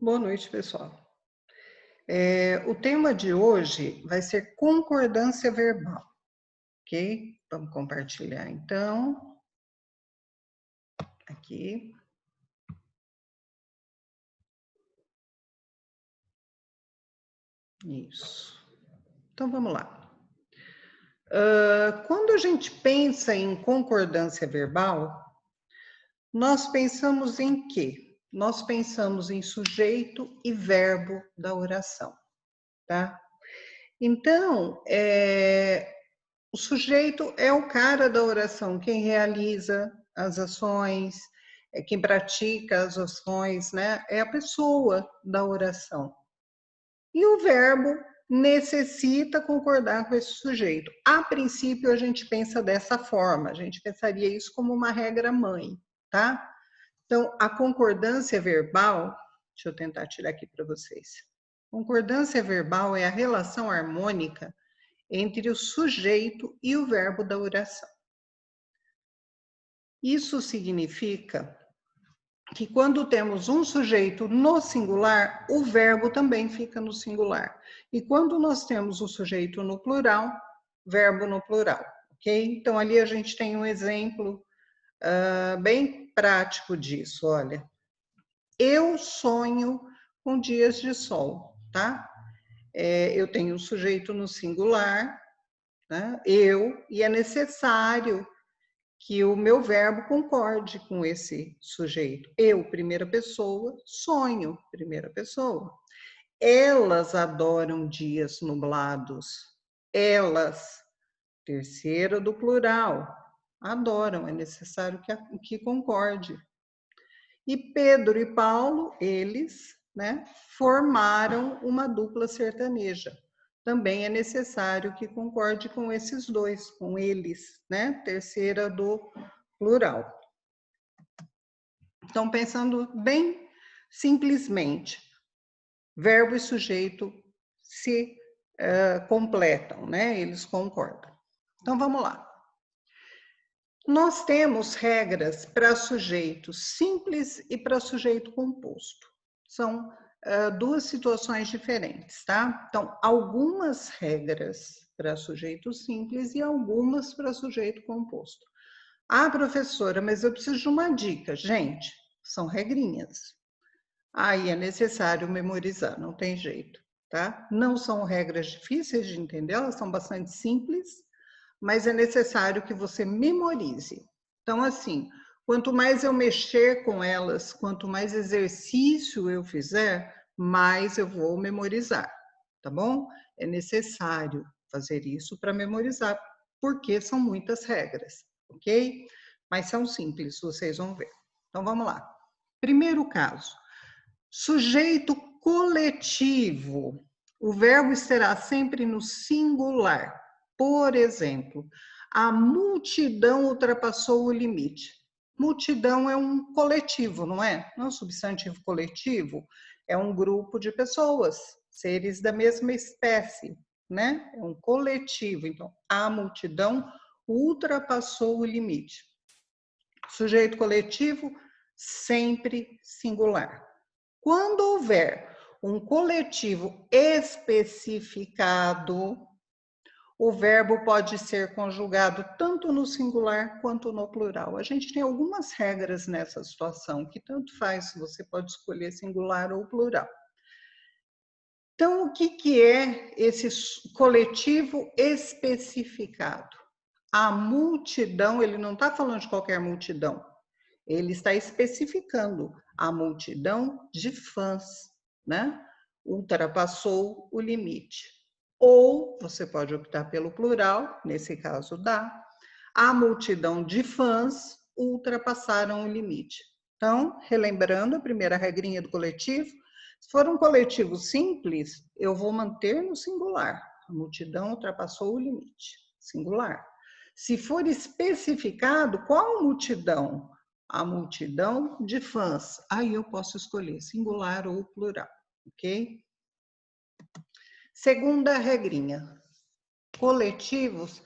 Boa noite, pessoal. O tema de hoje vai ser concordância verbal, ok? Vamos compartilhar, então, aqui. Isso. Então, vamos lá. Quando a gente pensa em concordância verbal, nós pensamos em quê? Nós pensamos em sujeito e verbo da oração, tá? Então, o sujeito é o cara da oração, quem realiza as ações, é quem pratica as ações, né? É a pessoa da oração. E o verbo necessita concordar com esse sujeito. A princípio, a gente pensa dessa forma, a gente pensaria isso como uma regra mãe, tá? Então, a concordância verbal, deixa eu tentar tirar aqui para vocês. Concordância verbal é a relação harmônica entre o sujeito e o verbo da oração. Isso significa que quando temos um sujeito no singular, o verbo também fica no singular. E quando nós temos o sujeito no plural, verbo no plural, ok? Então, ali a gente tem um exemplo bem prático disso, olha. Eu sonho com dias de sol, tá? Eu tenho o sujeito no singular, né? Eu, e é necessário que o meu verbo concorde com esse sujeito. Eu, primeira pessoa, sonho, primeira pessoa. Elas adoram dias nublados. Elas, terceira do plural, adoram, é necessário que concorde. E Pedro e Paulo, eles, né, formaram uma dupla sertaneja. Também é necessário que concorde com esses dois, com eles, né? Terceira do plural. Então, pensando bem simplesmente, verbo e sujeito se completam, né? Eles concordam. Então, vamos lá. Nós temos regras para sujeito simples e para sujeito composto. São duas situações diferentes, tá? Então, algumas regras para sujeito simples e algumas para sujeito composto. Ah, professora, mas eu preciso de uma dica. Gente, são regrinhas. Aí é necessário memorizar, não tem jeito, tá? Não são regras difíceis de entender, elas são bastante simples, mas é necessário que você memorize. Então, assim, quanto mais eu mexer com elas, quanto mais exercício eu fizer, mais eu vou memorizar, tá bom? É necessário fazer isso para memorizar, porque são muitas regras, ok? Mas são simples, vocês vão ver. Então, vamos lá. Primeiro caso, sujeito coletivo. O verbo será sempre no singular. Por exemplo, a multidão ultrapassou o limite. Multidão é um coletivo, não é? Não é um substantivo coletivo, é um grupo de pessoas, seres da mesma espécie, né? É um coletivo. Então, a multidão ultrapassou o limite. Sujeito coletivo, sempre singular. Quando houver um coletivo especificado, o verbo pode ser conjugado tanto no singular quanto no plural. A gente tem algumas regras nessa situação, que tanto faz se você pode escolher singular ou plural. Então, o que é esse coletivo especificado? A multidão, ele não está falando de qualquer multidão, ele está especificando a multidão de fãs, né? Ultrapassou o limite. Ou você pode optar pelo plural, nesse caso dá, a multidão de fãs ultrapassaram o limite. Então, relembrando a primeira regrinha do coletivo, se for um coletivo simples, eu vou manter no singular. A multidão ultrapassou o limite. Singular. Se for especificado, qual multidão? A multidão de fãs. Aí eu posso escolher singular ou plural, ok? Segunda regrinha. Coletivos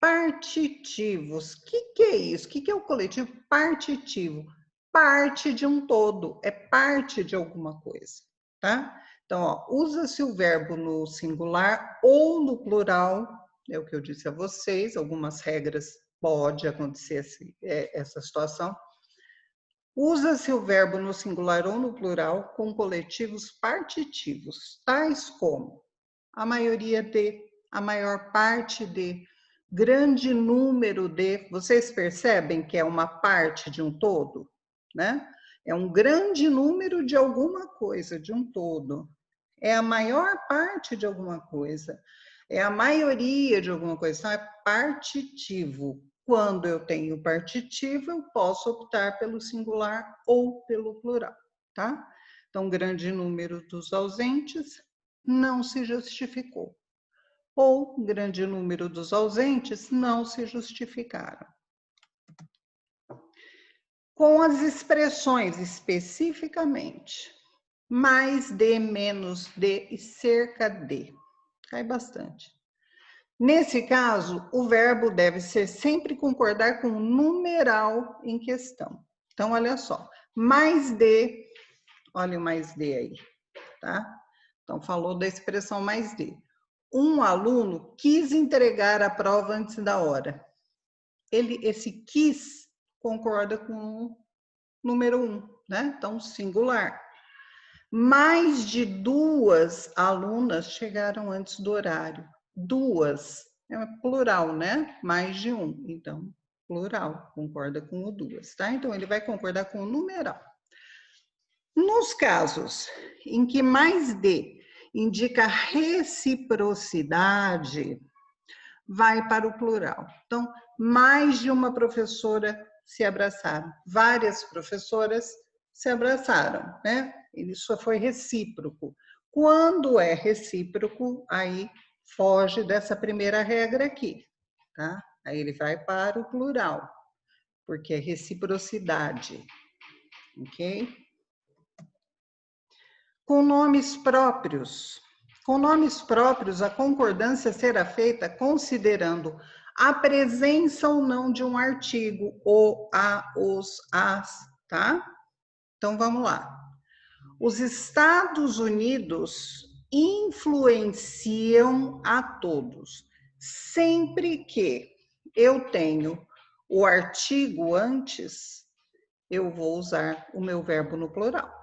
partitivos. O que é isso? O que é o coletivo partitivo? parte de um todo, é parte de alguma coisa, tá? Então, ó, usa-se o verbo no singular ou no plural, é o que eu disse a vocês, algumas regras pode acontecer essa situação. Usa-se o verbo no singular ou no plural com coletivos partitivos, tais como a maioria de, a maior parte de, grande número de. Vocês percebem que é uma parte de um todo, né? É um grande número de alguma coisa, de um todo. É a maior parte de alguma coisa. É a maioria de alguma coisa. Então, é partitivo. Quando eu tenho partitivo, eu posso optar pelo singular ou pelo plural, tá? Então, grande número dos ausentes não se justificou. Ou grande número dos ausentes não se justificaram. Com as expressões especificamente, mais de, menos de e cerca de. Cai bastante. Nesse caso, o verbo deve ser sempre concordar com o numeral em questão. Então, olha só, mais de, olha o mais de aí, tá? Então, falou da expressão mais de. Um aluno quis entregar a prova antes da hora. Esse quis concorda com o número 1, né? Então, singular. Mais de 2 alunas chegaram antes do horário. 2, é plural, né? Mais de 1, então, plural, concorda com o 2, tá? Então, ele vai concordar com o numeral. Nos casos em que mais de indica reciprocidade, vai para o plural. Então, mais de uma professora se abraçaram, várias professoras se abraçaram, né? Isso foi recíproco. Quando é recíproco, aí foge dessa primeira regra aqui, tá? Aí ele vai para o plural, porque é reciprocidade, ok? Com nomes próprios. Com nomes próprios, a concordância será feita considerando a presença ou não de um artigo, o, a, os, as, tá? Então vamos lá. Os Estados Unidos influenciam a todos. Sempre que eu tenho o artigo antes, eu vou usar o meu verbo no plural.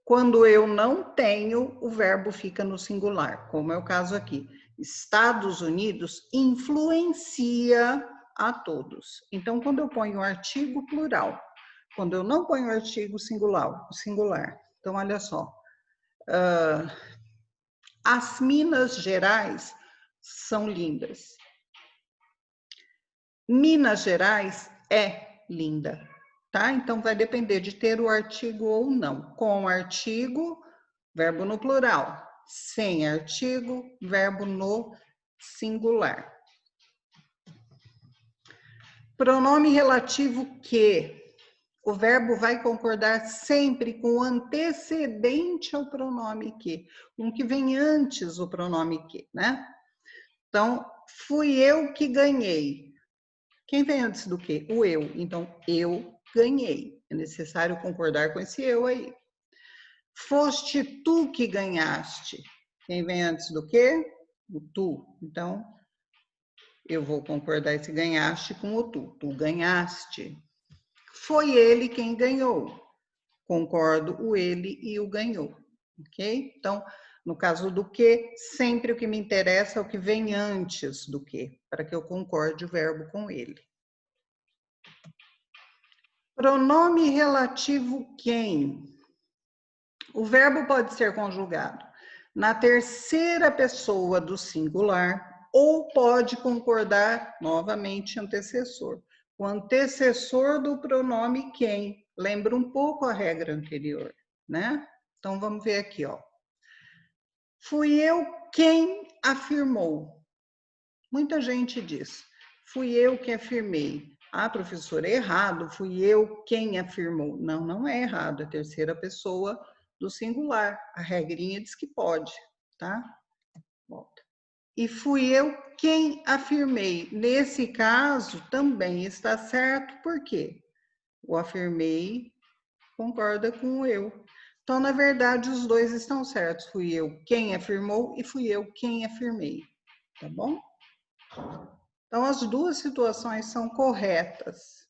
Quando eu não tenho, o verbo fica no singular, como é o caso aqui. Estados Unidos influencia a todos. Então, quando eu ponho o artigo plural, quando eu não ponho o artigo singular. Então, olha só. As Minas Gerais são lindas. Minas Gerais é linda. Tá? Então, vai depender de ter o artigo ou não. Com artigo, verbo no plural. Sem artigo, verbo no singular. Pronome relativo que. O verbo vai concordar sempre com o antecedente ao pronome que. Um que vem antes do pronome que, né? Então, fui eu que ganhei. Quem vem antes do que? O eu. Então, eu ganhei. É necessário concordar com esse eu aí. Foste tu que ganhaste. Quem vem antes do que? O tu. Então, eu vou concordar esse ganhaste com o tu. Tu ganhaste. Foi ele quem ganhou. Concordo o ele e o ganhou. Ok? Então, no caso do que, sempre o que me interessa é o que vem antes do que, para que eu concorde o verbo com ele. Pronome relativo quem? O verbo pode ser conjugado na terceira pessoa do singular ou pode concordar novamente antecessor. O antecessor do pronome quem lembra um pouco a regra anterior, né? Então vamos ver aqui, ó. Fui eu quem afirmou. Muita gente diz, fui eu que afirmei. Ah, professora, é errado, fui eu quem afirmou. Não, não é errado, é a terceira pessoa do singular. A regrinha diz que pode, tá? Volta. E fui eu quem afirmei. Nesse caso, também está certo, por quê? O afirmei concorda com o eu. Então, na verdade, os dois estão certos. Fui eu quem afirmou e fui eu quem afirmei. Tá bom? Então, as duas situações são corretas.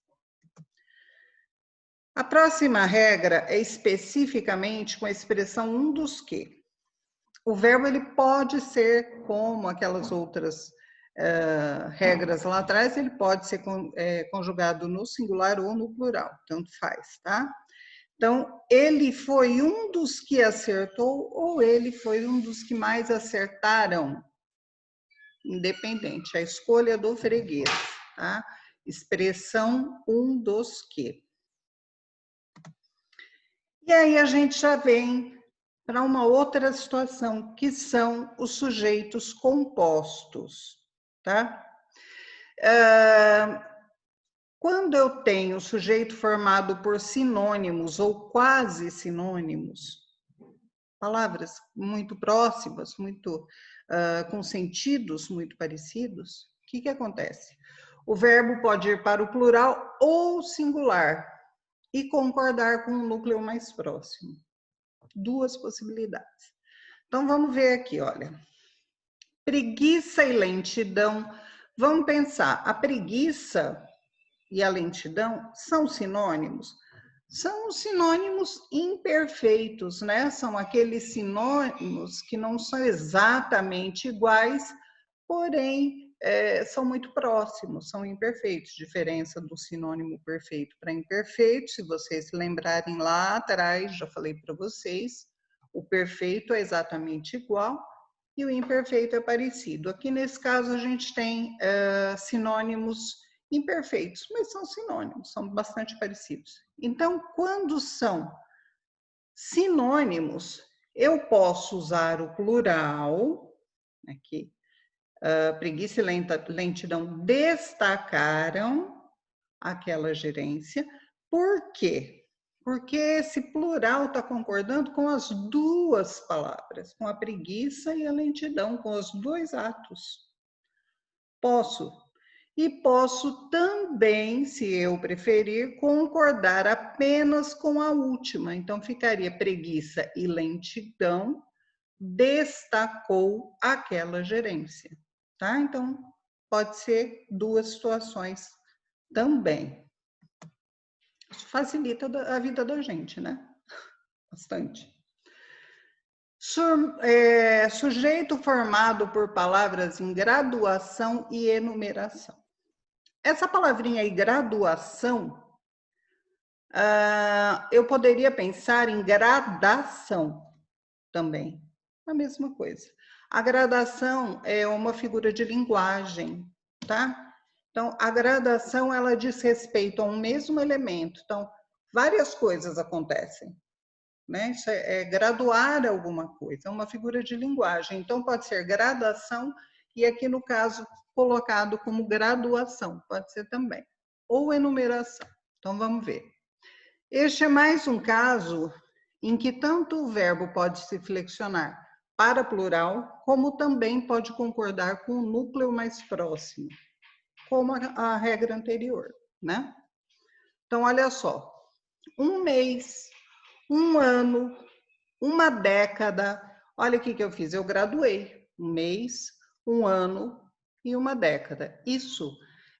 A próxima regra é especificamente com a expressão um dos que. O verbo ele pode ser como aquelas outras regras lá atrás, ele pode ser conjugado no singular ou no plural, tanto faz, tá? Então, ele foi um dos que acertou ou ele foi um dos que mais acertaram, independente, a escolha do freguês, tá? Expressão um dos que. E aí a gente já vem para uma outra situação, que são os sujeitos compostos, tá? Quando eu tenho sujeito formado por sinônimos ou quase sinônimos, palavras muito próximas, muito com sentidos muito parecidos, o que acontece? O verbo pode ir para o plural ou singular e concordar com o núcleo mais próximo. Duas possibilidades. Então, vamos ver aqui, olha. Preguiça e lentidão. Vamos pensar, a preguiça e a lentidão são sinônimos? São sinônimos imperfeitos, né? São aqueles sinônimos que não são exatamente iguais, porém são muito próximos, são imperfeitos. Diferença do sinônimo perfeito para imperfeito, se vocês se lembrarem lá atrás, já falei para vocês, o perfeito é exatamente igual e o imperfeito é parecido. Aqui nesse caso a gente tem sinônimos imperfeitos, mas são sinônimos, são bastante parecidos. Então, quando são sinônimos, eu posso usar o plural, aqui, preguiça e lentidão destacaram aquela gerência. Por quê? Porque esse plural está concordando com as duas palavras, com a preguiça e a lentidão, com os dois atos. Posso. E posso também, se eu preferir, concordar apenas com a última. Então, ficaria preguiça e lentidão destacou aquela gerência, tá? Então, pode ser duas situações também. Isso facilita a vida da gente, né? Bastante. Sujeito formado por palavras em graduação e enumeração. Essa palavrinha aí, graduação, eu poderia pensar em gradação também, a mesma coisa. A gradação é uma figura de linguagem, tá? Então, a gradação, ela diz respeito a um mesmo elemento. Então, várias coisas acontecem, né? Isso é graduar alguma coisa, é uma figura de linguagem. Então, pode ser gradação e aqui no caso, colocado como graduação, pode ser também. Ou enumeração. Então, vamos ver. Este é mais um caso em que tanto o verbo pode se flexionar para plural, como também pode concordar com o núcleo mais próximo, como a regra anterior, né? Então, olha só. Um mês, um ano, uma década. Olha o que eu fiz. Eu graduei. Um mês, um ano e uma década. Isso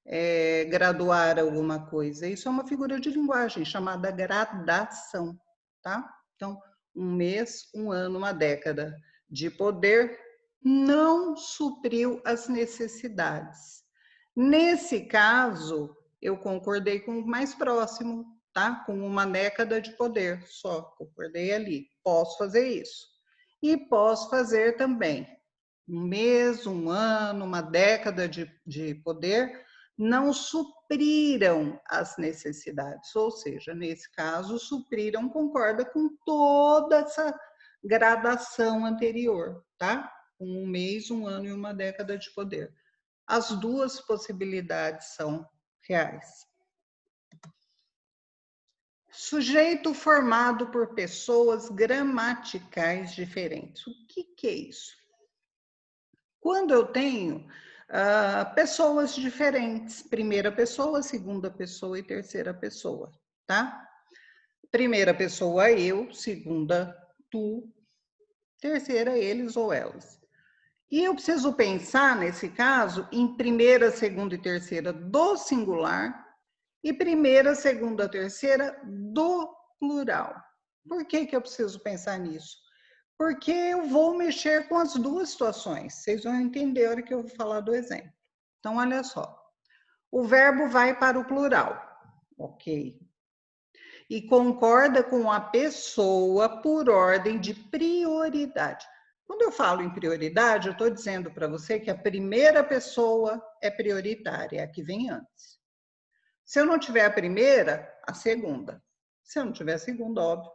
é graduar alguma coisa. Isso é uma figura de linguagem chamada gradação, tá? Então, um mês, um ano, uma década de poder não supriu as necessidades. Nesse caso, eu concordei com o mais próximo, tá? Com uma década de poder só, concordei ali. Posso fazer isso. E posso fazer também um mês, um ano, uma década de poder não supriram as necessidades, ou seja, nesse caso, supriram concorda com toda essa gradação anterior, tá? Um mês, um ano e uma década de poder. As duas possibilidades são reais. Sujeito formado por pessoas gramaticais diferentes. O que é isso? Quando eu tenho pessoas diferentes, primeira pessoa, segunda pessoa e terceira pessoa, tá? Primeira pessoa, eu. Segunda, tu. Terceira, eles ou elas. E eu preciso pensar, nesse caso, em primeira, segunda e terceira do singular e primeira, segunda, terceira do plural. Por que eu preciso pensar nisso? Porque eu vou mexer com as duas situações. Vocês vão entender a hora que eu vou falar do exemplo. Então, olha só. O verbo vai para o plural. Ok. E concorda com a pessoa por ordem de prioridade. Quando eu falo em prioridade, eu estou dizendo para você que a primeira pessoa é prioritária, é a que vem antes. Se eu não tiver a primeira, a segunda. Se eu não tiver a segunda, óbvio,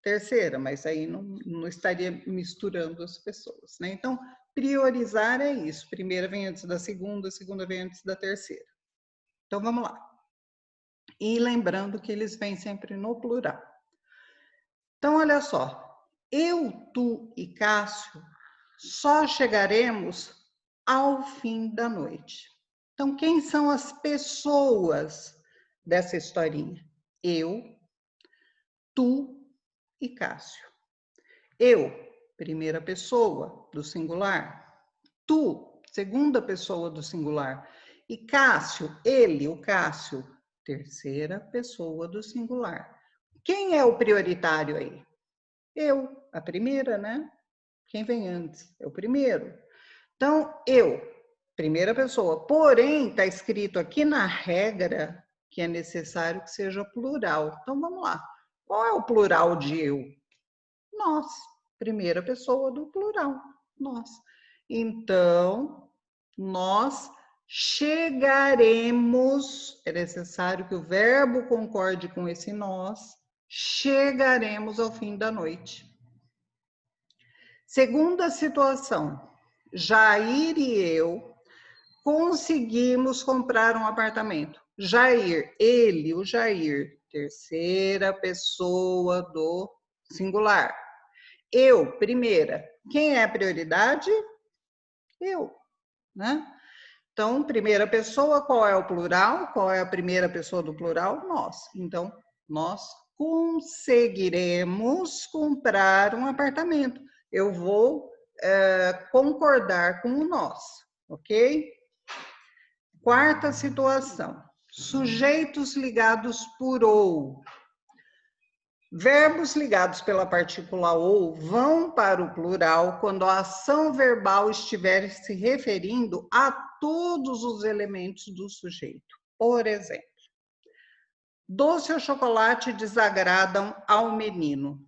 terceira, mas aí não estaria misturando as pessoas, né? Então, priorizar é isso. Primeira vem antes da segunda, a segunda vem antes da terceira. Então, vamos lá. E lembrando que eles vêm sempre no plural. Então, olha só. Eu, tu e Cássio só chegaremos ao fim da noite. Então, quem são as pessoas dessa historinha? Eu, tu e Cássio. Eu, primeira pessoa do singular. Tu, segunda pessoa do singular. E Cássio, ele, o Cássio, terceira pessoa do singular. Quem é o prioritário aí? Eu, a primeira, né? Quem vem antes? É o primeiro. Então, eu, primeira pessoa. Porém, está escrito aqui na regra que é necessário que seja plural. Então, vamos lá. Qual é o plural de eu? Nós. Primeira pessoa do plural. Nós. Então, nós chegaremos, é necessário que o verbo concorde com esse nós, chegaremos ao fim da noite. Segunda situação, Jair e eu conseguimos comprar um apartamento. Jair, ele, o Jair, terceira pessoa do singular. Eu, primeira. Quem é a prioridade? Eu, né? Então, primeira pessoa, qual é o plural? Qual é a primeira pessoa do plural? Nós. Então, nós conseguiremos comprar um apartamento. Eu vou concordar com o nós, ok? Quarta situação. Sujeitos ligados por ou. Verbos ligados pela partícula ou vão para o plural quando a ação verbal estiver se referindo a todos os elementos do sujeito. Por exemplo, doce ou chocolate desagradam ao menino.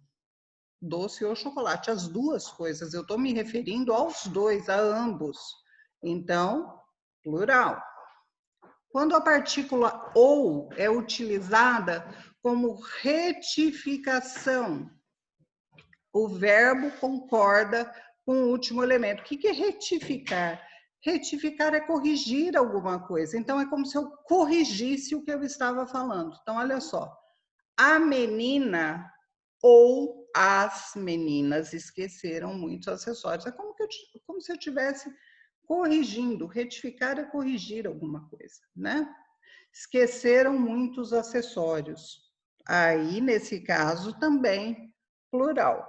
Doce ou chocolate, as duas coisas. Eu estou me referindo aos dois, a ambos. Então, plural. Quando a partícula ou é utilizada como retificação, o verbo concorda com o último elemento. O que é retificar? Retificar é corrigir alguma coisa. Então, é como se eu corrigisse o que eu estava falando. Então, olha só. A menina ou as meninas esqueceram muitos acessórios. É como se eu estivesse corrigindo. Retificar é corrigir alguma coisa, né? Esqueceram muitos acessórios. Aí, nesse caso, também plural.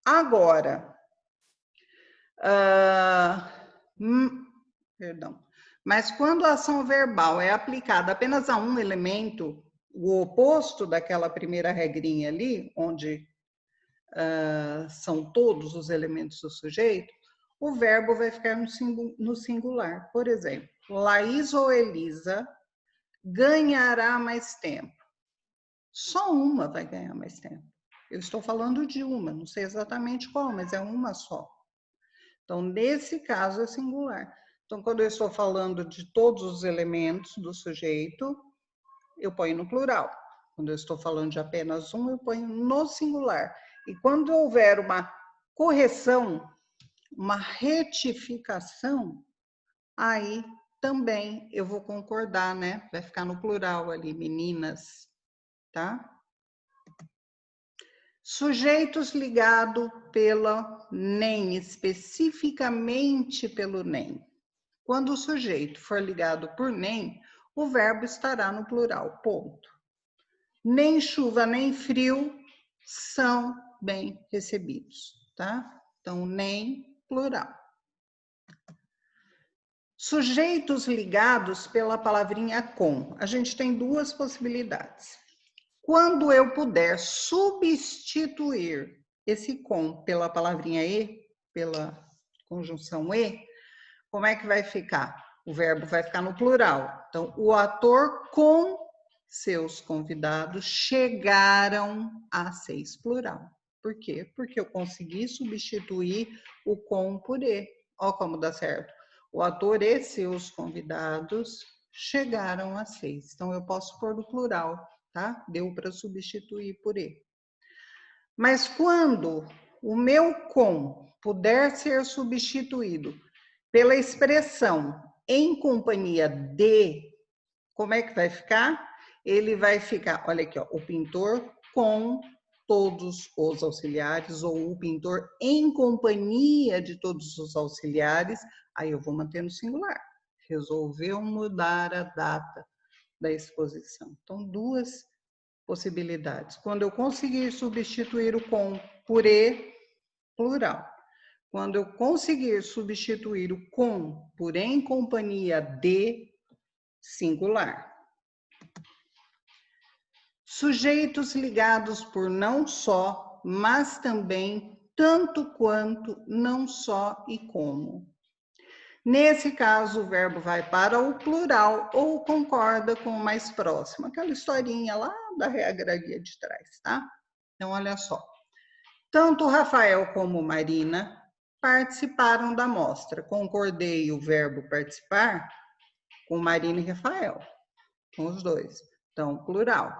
Agora, perdão. Mas quando a ação verbal é aplicada apenas a um elemento, o oposto daquela primeira regrinha ali, onde são todos os elementos do sujeito, o verbo vai ficar no singular. Por exemplo, Laís ou Elisa ganhará mais tempo. Só uma vai ganhar mais tempo. Eu estou falando de uma, não sei exatamente qual, mas é uma só. Então, nesse caso, é singular. Então, quando eu estou falando de todos os elementos do sujeito, eu ponho no plural. Quando eu estou falando de apenas um, eu ponho no singular. E quando houver uma correção, uma retificação, aí também eu vou concordar, né? Vai ficar no plural ali, meninas, tá? Sujeitos ligados pela nem, especificamente pelo nem. Quando o sujeito for ligado por nem, o verbo estará no plural, ponto. nem chuva, nem frio são bem recebidos, tá? Então, nem plural. Sujeitos ligados pela palavrinha com. A gente tem duas possibilidades. Quando eu puder substituir esse com pela palavrinha e, pela conjunção e, como é que vai ficar? O verbo vai ficar no plural. Então, o ator com seus convidados chegaram a 6, plural. Por quê? Porque eu consegui substituir o com por e. Olha como dá certo. O ator e seus convidados chegaram a 6. Então, eu posso pôr no plural, tá? Deu para substituir por e. Mas quando o meu com puder ser substituído pela expressão em companhia de, como é que vai ficar? Ele vai ficar, olha aqui, ó, o pintor com todos os auxiliares, ou o pintor em companhia de todos os auxiliares, aí eu vou manter no singular. Resolveu mudar a data da exposição. Então, duas possibilidades. Quando eu conseguir substituir o com por e, plural. Quando eu conseguir substituir o com por em companhia de, singular. Sujeitos ligados por não só, mas também tanto quanto, não só e como. Nesse caso, o verbo vai para o plural ou concorda com o mais próximo. Aquela historinha lá da regraria de trás, tá? Então, olha só. Tanto Rafael como Marina participaram da mostra. Concordei o verbo participar com Marina e Rafael, com os dois. Então, plural.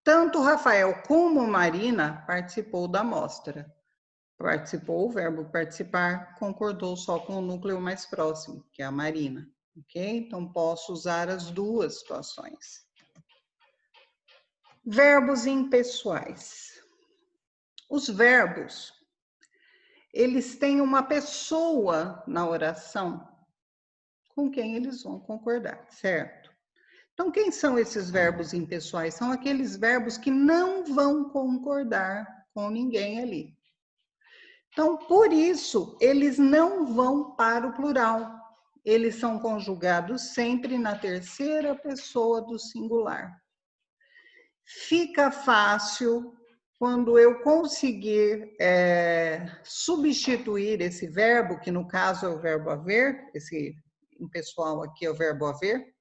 Tanto Rafael como Marina participou da mostra. Participou, o verbo participar, concordou só com o núcleo mais próximo, que é a Marina. Ok? Então, posso usar as duas situações. Verbos impessoais. Os verbos, eles têm uma pessoa na oração com quem eles vão concordar, certo? Então, quem são esses verbos impessoais? São aqueles verbos que não vão concordar com ninguém ali. Então, por isso, eles não vão para o plural. Eles são conjugados sempre na terceira pessoa do singular. Fica fácil quando eu conseguir substituir esse verbo, que no caso é o verbo haver, esse impessoal aqui é o verbo haver,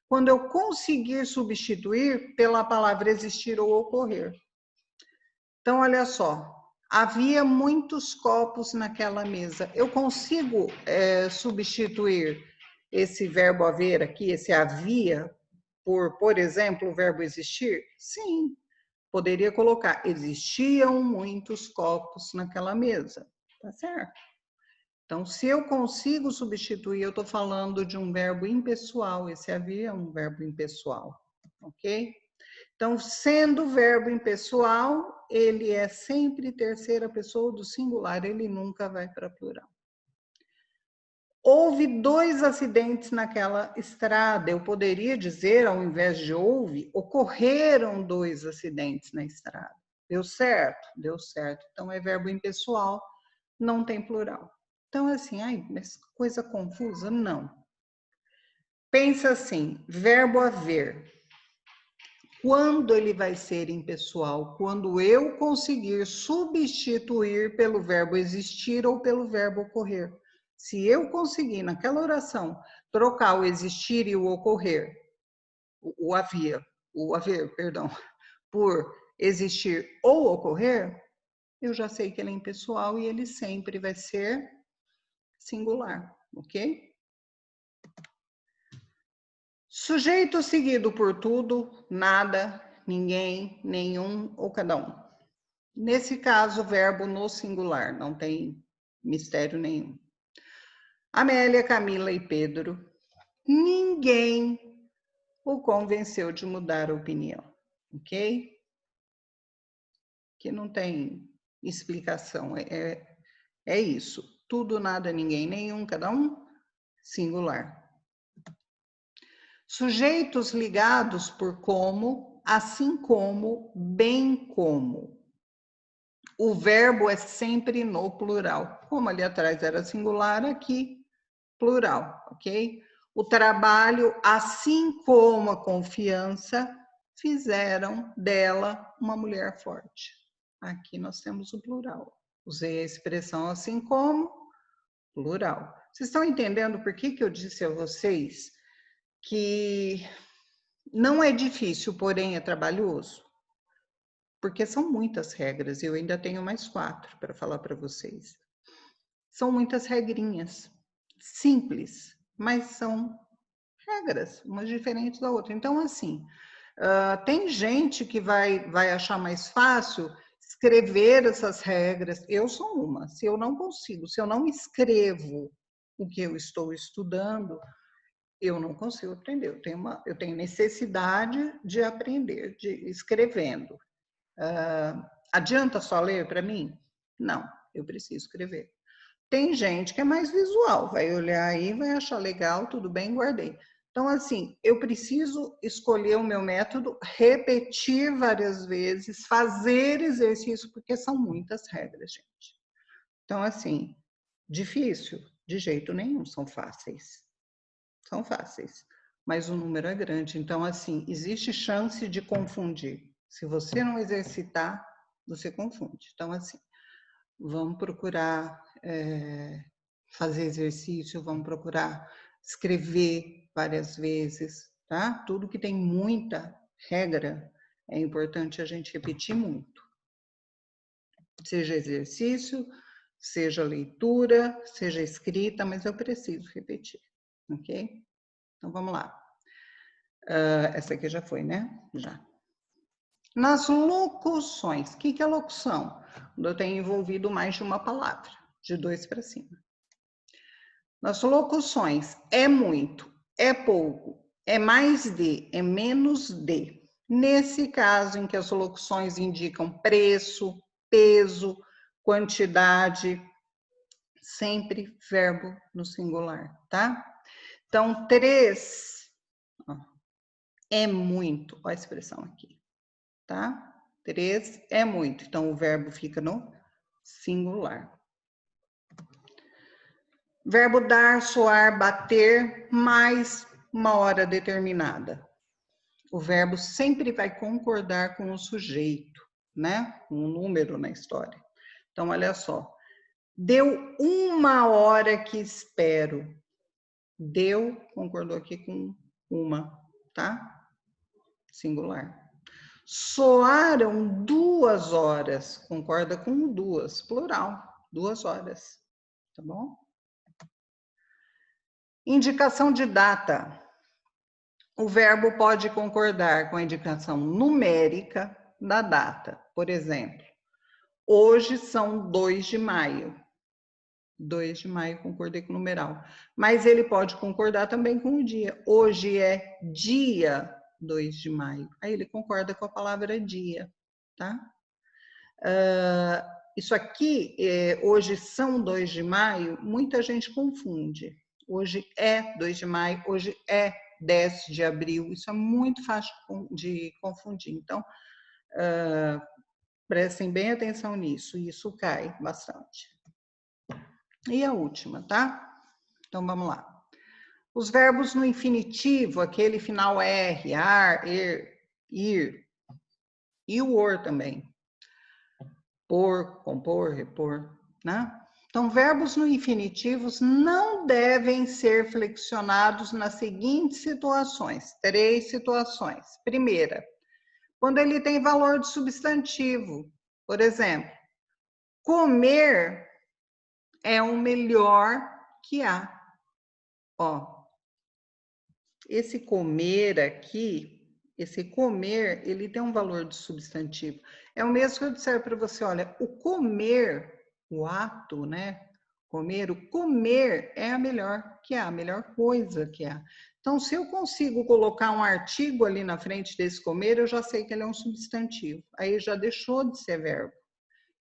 quando eu conseguir substituir pela palavra existir ou ocorrer. Então, olha só, havia muitos copos naquela mesa. Eu consigo substituir esse verbo haver aqui, esse havia, por exemplo, o verbo existir? Sim, poderia colocar, existiam muitos copos naquela mesa, tá certo? Então, se eu consigo substituir, eu estou falando de um verbo impessoal, esse havia é um verbo impessoal, ok? Então, sendo verbo impessoal, ele é sempre terceira pessoa do singular, ele nunca vai para plural. Houve 2 acidentes naquela estrada. Eu poderia dizer, ao invés de houve, ocorreram 2 acidentes na estrada. Deu certo? Deu certo. Então, é verbo impessoal, não tem plural. Então, assim, ai, mas coisa confusa? Não. Pensa assim, verbo haver. Quando ele vai ser impessoal? Quando eu conseguir substituir pelo verbo existir ou pelo verbo ocorrer. Se eu conseguir, naquela oração, trocar o existir e o ocorrer, o haver, perdão, por existir ou ocorrer, eu já sei que ele é impessoal e ele sempre vai ser singular, ok? Sujeito seguido por tudo, nada, ninguém, nenhum ou cada um. Nesse caso, o verbo no singular, não tem mistério nenhum. Amélia, Camila e Pedro, ninguém o convenceu de mudar a opinião, ok? Que não tem explicação, é isso. Tudo, nada, ninguém, nenhum, cada um, singular. Sujeitos ligados por como, assim como, bem como. O verbo é sempre no plural. Como ali atrás era singular, aqui plural, ok? O trabalho, assim como a confiança, fizeram dela uma mulher forte. Aqui nós temos o plural. Usei a expressão assim como, plural. Vocês estão entendendo por que eu disse a vocês que não é difícil, porém é trabalhoso? Porque são muitas regras, eu ainda tenho mais 4 para falar para vocês. São muitas regrinhas, simples, mas são regras, umas diferentes da outra. Então, assim, tem gente que vai achar mais fácil escrever essas regras. Eu sou uma. Se eu não consigo, se eu não escrevo o que eu estou estudando, eu não consigo aprender. Eu tenho necessidade de aprender, de escrevendo. Adianta só ler para mim? Não, eu preciso escrever. Tem gente que é mais visual, vai olhar aí, vai achar legal, tudo bem, guardei. Então, assim, eu preciso escolher o meu método, repetir várias vezes, fazer exercício, porque são muitas regras, gente. Então, assim, difícil? De jeito nenhum, são fáceis. São fáceis, mas o número é grande. Então, assim, existe chance de confundir. Se você não exercitar, você confunde. Então, assim, vamos procurar fazer exercício, vamos procurar escrever várias vezes, tá? Tudo que tem muita regra, é importante a gente repetir muito. Seja exercício, seja leitura, seja escrita, mas eu preciso repetir, ok? Então, vamos lá. Essa aqui já foi, né? Já. Nas locuções, o que é locução? Quando eu tenho envolvido mais de uma palavra, de 2 para cima. Nas locuções, é muito, é pouco, é mais de, é menos de. Nesse caso em que as locuções indicam preço, peso, quantidade, sempre verbo no singular, tá? Então, 3 é muito, olha a expressão aqui, tá? 3 é muito, então o verbo fica no singular. Verbo dar, soar, bater, mais uma hora determinada. O verbo sempre vai concordar com o sujeito, né? Com o número na história. Então, olha só. Deu 1 hora que espero. Deu, concordou aqui com uma, tá? Singular. Soaram 2 horas. Concorda com 2, plural. 2 horas. Tá bom? Indicação de data. O verbo pode concordar com a indicação numérica da data. Por exemplo, hoje são 2 de maio. 2 de maio, concordei com o numeral. Mas ele pode concordar também com o dia. Hoje é dia 2 de maio. Aí ele concorda com a palavra dia, tá? Isso aqui, hoje são 2 de maio, muita gente confunde. Hoje é 2 de maio, hoje é 10 de abril, isso é muito fácil de confundir. Então, prestem bem atenção nisso, isso cai bastante. E a última, tá? Então, vamos lá. Os verbos no infinitivo, aquele final R, ar, ir, e o or também. Por, compor, repor, né? Então, verbos no infinitivos não devem ser flexionados nas seguintes situações. 3 situações. Primeira, quando ele tem valor de substantivo. Por exemplo, comer é o melhor que há. Ó, esse comer aqui, esse comer, ele tem um valor de substantivo. É o mesmo que eu disser para você, olha, o comer, o ato, né? Comer, o comer é a melhor que há, a melhor coisa que há. Então, se eu consigo colocar um artigo ali na frente desse comer, eu já sei que ele é um substantivo. Aí já deixou de ser verbo.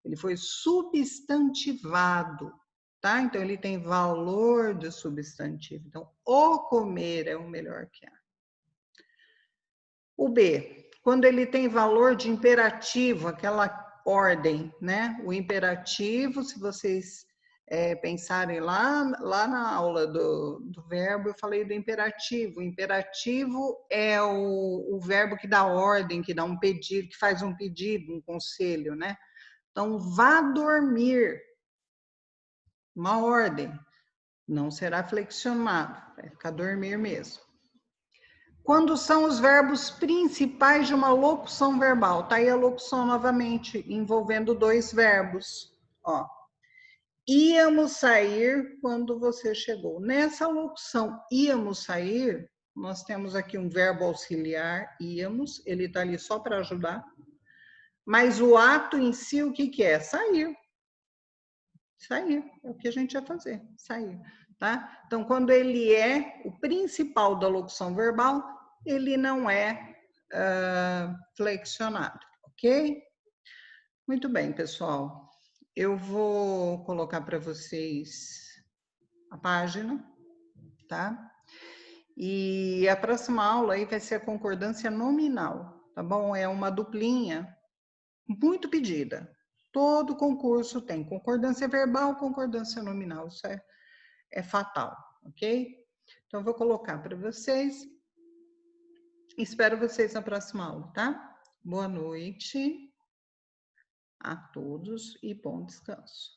Ele foi substantivado, tá? Então, ele tem valor de substantivo. Então, o comer é o melhor que há. O B, quando ele tem valor de imperativo, aquela ordem, né? O imperativo, se vocês pensarem lá na aula do verbo, eu falei do imperativo. O imperativo é o verbo que dá ordem, que dá um pedido, que faz um pedido, um conselho, né? Então, vá dormir. Uma ordem. Não será flexionado, vai ficar dormir mesmo. Quando são os verbos principais de uma locução verbal? Tá aí a locução novamente, envolvendo dois verbos. Ó, íamos sair quando você chegou. Nessa locução, íamos sair, nós temos aqui um verbo auxiliar, íamos, ele tá ali só para ajudar. Mas o ato em si, o que é? Sair. Sair, é o que a gente vai fazer, sair, tá? Então, quando ele é o principal da locução verbal, ele não é flexionado, ok? Muito bem, pessoal. Eu vou colocar para vocês a página, tá? E a próxima aula aí vai ser a concordância nominal, tá bom? É uma duplinha muito pedida. Todo concurso tem concordância verbal, concordância nominal. Isso é fatal, ok? Então, eu vou colocar para vocês. Espero vocês na próxima aula, tá? Boa noite a todos e bom descanso.